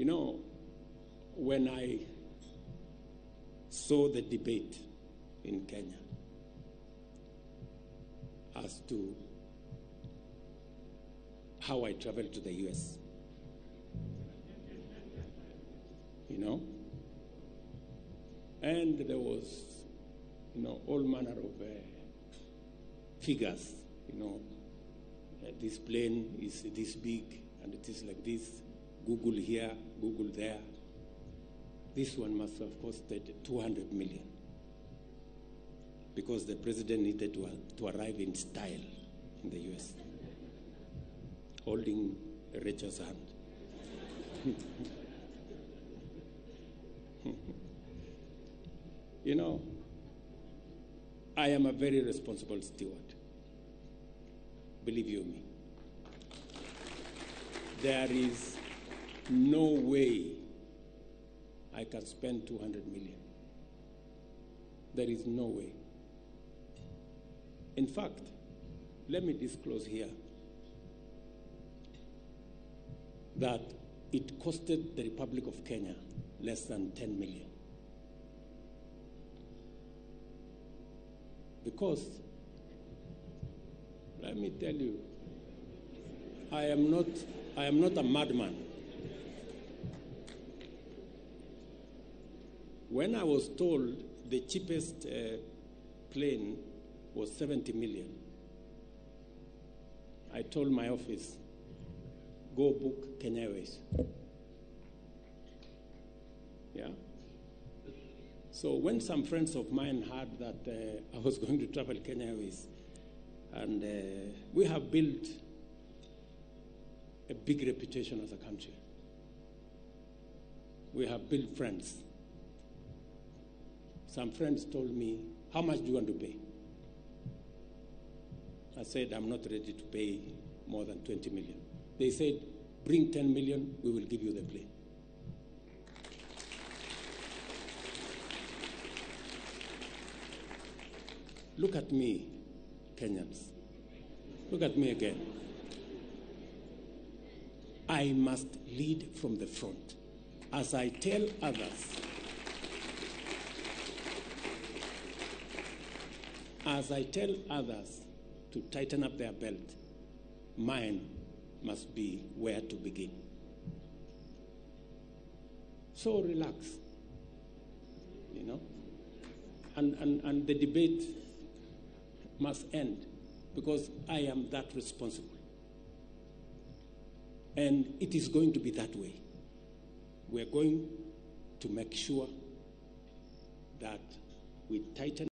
You know, when I saw the debate in Kenya as to how I traveled to the US, you know, and there was, you know, all manner of figures, you know, this plane is this big and it is like this, Google here, Google there. This one must have costed 200 million because the president needed to arrive in style in the US, holding Rachel's hand. You know, I am a very responsible steward. Believe you me. There is no way I can spend 200 million. There is no way. In fact, let me disclose here that it costed the Republic of Kenya less than 10 million. Because, let me tell you, I am not a madman. When I was told the cheapest plane was 70 million, I told my office, go book Kenya Airways. Yeah. So when some friends of mine heard that I was going to travel Kenya Airways, and we have built a big reputation as a country. We have built friends. Some friends told me, how much do you want to pay? I said, I'm not ready to pay more than 20 million. They said, bring 10 million, we will give you the plane. Look at me, Kenyans. Look at me again. I must lead from the front. As I tell others, to tighten up their belt, mine must be where to begin. So relax, you know, and the debate must end because I am that responsible. And it is going to be that way. We're going to make sure that we tighten